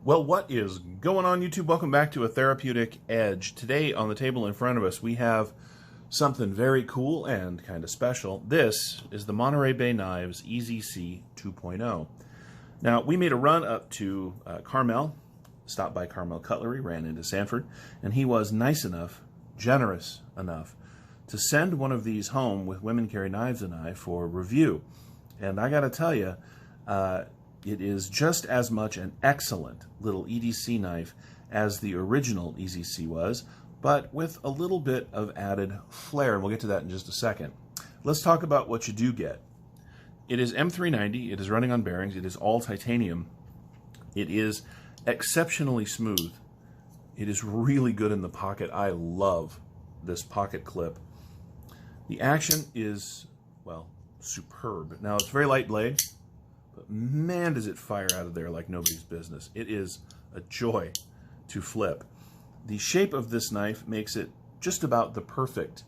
Well, what is going on, YouTube? Welcome back to A Therapeutic Edge. Today on the table in front of us, we have something very cool and kind of special. This is the Monterey Bay Knives EZC 2.0. Now, we made a run up to Carmel, stopped by Carmel Cutlery, ran into Sanford, and he was nice enough, generous enough, to send one of these home with Women Carry Knives and I for review. And I gotta tell you, it is just as much an excellent little EDC knife as the original EZC was, but with a little bit of added flair, and we'll get to that in just a second. Let's talk about what you do get. It is M390, it is running on bearings, it is all titanium, it is exceptionally smooth, it is really good in the pocket. I love this pocket clip. The action is, well, superb. Now, it's a very light blade, but man, does it fire out of there like nobody's business. It is a joy to flip. The shape of this knife makes it just about the perfect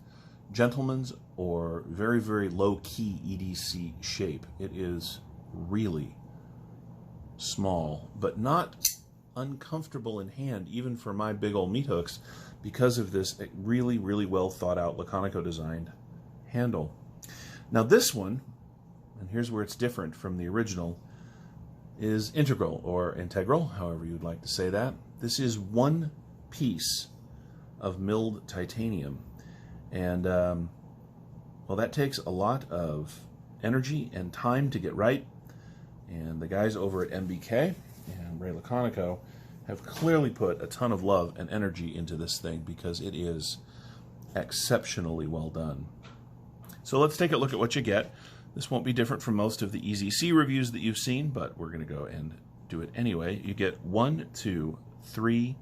gentleman's or very, very low-key EDC shape. It is really small, but not uncomfortable in hand, even for my big old meat hooks, because of this really, really well thought-out Laconico designed handle. Now this one, and here's where it's different from the original, is integral or integral, however you'd like to say that. This is one piece of milled titanium, and well, that takes a lot of energy and time to get right, and the guys over at MBK and Ray Laconico have clearly put a ton of love and energy into this thing because it is exceptionally well done. So let's take a look at what you get. This won't be different from most of the EZC reviews that you've seen, but we're going to go and do it anyway. You get 1, 2, 3,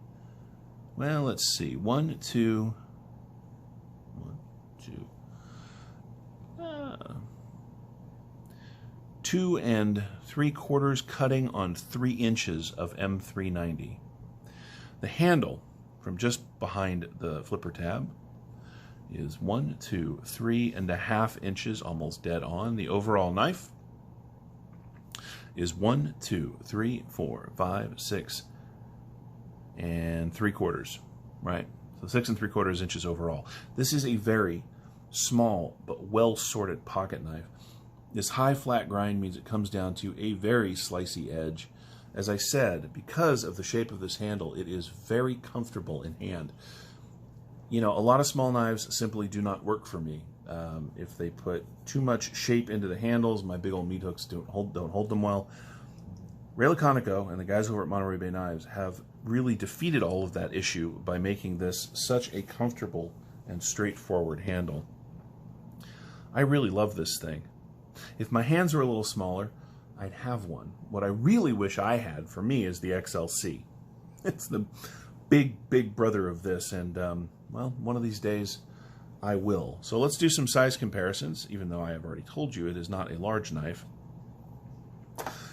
well, let's see, 1, 2, 2 3/4 cutting on 3 inches of M390. The handle from just behind the flipper tab is 1, 2, 3.5 inches, almost dead on. The overall knife is 1, 2, 3, 4, 5, 6 3/4, right? So 6 3/4 inches overall. This is a very small but well-sorted pocket knife. This high flat grind means it comes down to a very slicey edge. As I said, because of the shape of this handle, it is very comfortable in hand. You know, a lot of small knives simply do not work for me. If they put too much shape into the handles, my big old meat hooks don't hold them well. Ray Laconico and the guys over at Monterey Bay Knives have really defeated all of that issue by making this such a comfortable and straightforward handle. I really love this thing. If my hands were a little smaller, I'd have one. What I really wish I had for me is the XLC. It's the big brother of this, and well, one of these days I will. So let's do some size comparisons, even though I have already told you it is not a large knife.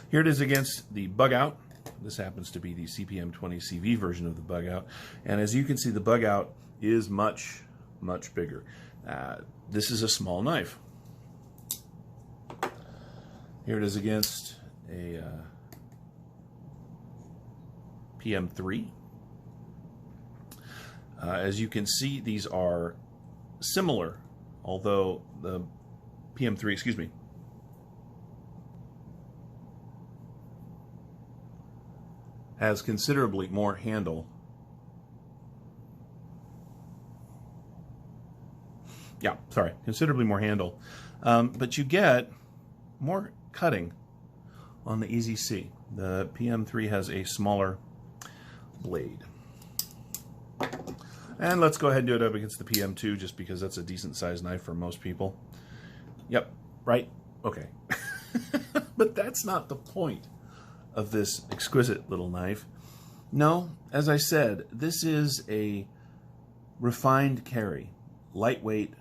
Here it is against the Bug Out. This happens to be the CPM 20CV version of the Bug Out, and as you can see, the Bug Out is much bigger. This is a small knife. Here it is against a PM3. As you can see, these are similar, although the PM3, excuse me, has considerably more handle. Yeah, sorry, considerably more handle. But you get more cutting on the EZC. The PM3 has a smaller blade. And let's go ahead and do it up against the PM2 just because that's a decent sized knife for most people. Yep, right? Okay. But that's not the point of this exquisite little knife. No, as I said, this is a refined carry, lightweight.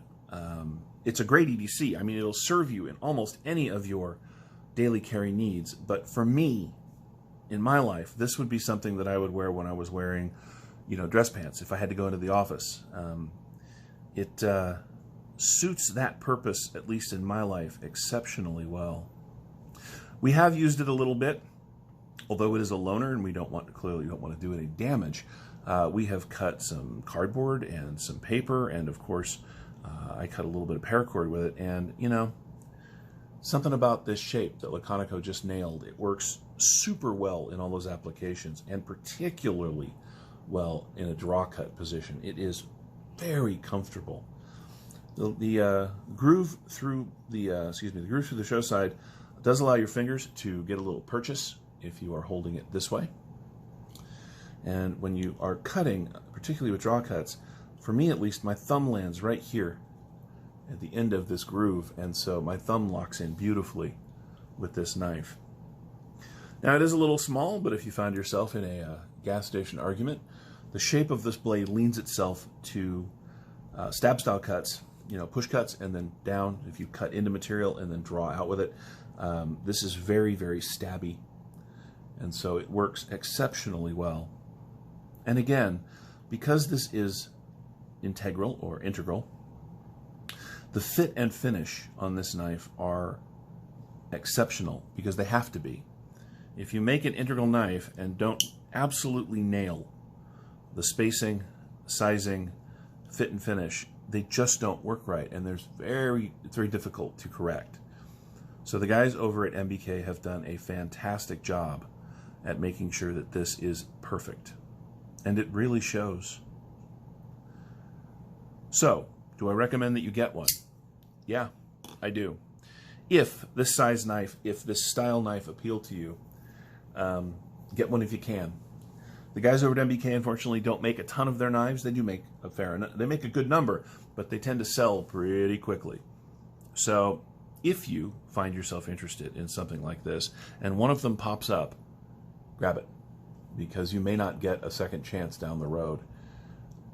It's a great EDC. I mean, it'll serve you in almost any of your daily carry needs. But for me, in my life, this would be something that I would wear when I was wearing, you know, dress pants if I had to go into the office. It suits that purpose, at least in my life, exceptionally well. We have used it a little bit although it is a loaner and we clearly don't want to do any damage, we have cut some cardboard and some paper, and of course I cut a little bit of paracord with it, and you know, something about this shape that Laconico just nailed. It works super well in all those applications, and particularly well in a draw cut position. It is very comfortable. The groove through the groove through the show side does allow your fingers to get a little purchase if you are holding it this way. And when you are cutting, particularly with draw cuts, for me at least, my thumb lands right here at the end of this groove, and so my thumb locks in beautifully with this knife. Now, it is a little small, but if you find yourself in a gas station argument, the shape of this blade leans itself to stab style cuts, you know, push cuts and then down if you cut into material and then draw out with it. This is very, very stabby, and so it works exceptionally well. And again, because this is integral or integral, the fit and finish on this knife are exceptional because they have to be. If you make an integral knife and don't absolutely nail the spacing, sizing, fit and finish, they just don't work right, and it's very difficult to correct. So the guys over at MBK have done a fantastic job at making sure that this is perfect, and it really shows. So, do I recommend that you get one? Yeah, I do. If this size knife, if this style knife appeal to you, get one if you can. The guys over at MBK, unfortunately, don't make a ton of their knives. They do make a fair enough. They make a good number, but they tend to sell pretty quickly. So, if you find yourself interested in something like this, and one of them pops up, grab it, because you may not get a second chance down the road.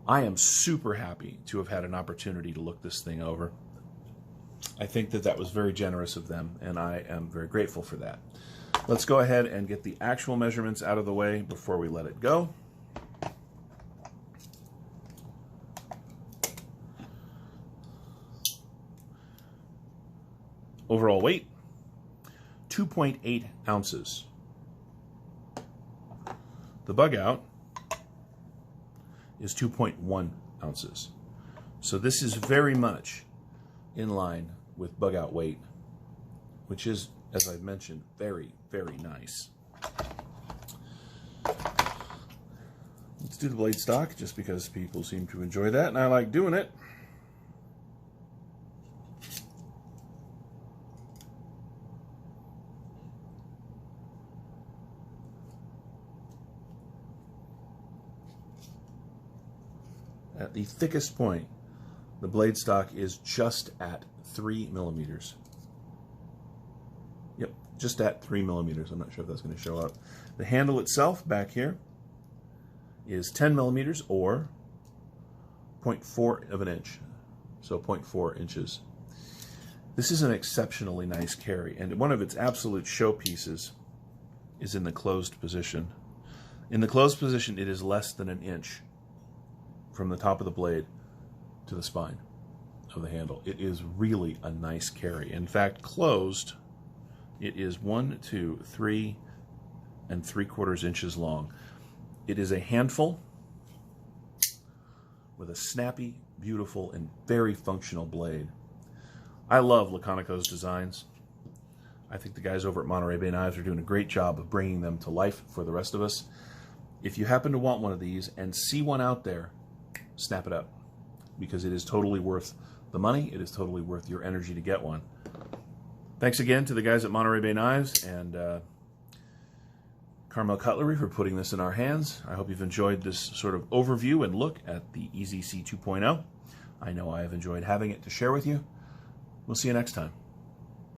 I am super happy to have had an opportunity to look this thing over. I think that that was very generous of them, and I am very grateful for that. Let's go ahead and get the actual measurements out of the way before we let it go. Overall weight, 2.8 ounces. The bug out is 2.1 ounces. So this is very much in line with bug out weight, which is, as I've mentioned, very, very nice. Let's do the blade stock, just because people seem to enjoy that, and I like doing it. At the thickest point, the blade stock is just at 3 millimeters. Yep, just at 3 millimeters. I'm not sure if that's going to show up. The handle itself back here is 10 millimeters, or 0.4 of an inch, so 0.4 inches. This is an exceptionally nice carry, and one of its absolute showpieces is in the closed position. In the closed position, it is less than an inch from the top of the blade to the spine of the handle. It is really a nice carry. In fact, closed, it is 1, 2, 3 3/4 inches long. It is a handful with a snappy, beautiful, and very functional blade. I love Laconico's designs. I think the guys over at Monterey Bay Knives are doing a great job of bringing them to life for the rest of us. If you happen to want one of these and see one out there, snap it up, because it is totally worth the money. It is totally worth your energy to get one. Thanks again to the guys at Monterey Bay Knives and Carmel Cutlery for putting this in our hands. I hope you've enjoyed this sort of overview and look at the EZC 2.0. I know I have enjoyed having it to share with you. We'll see you next time.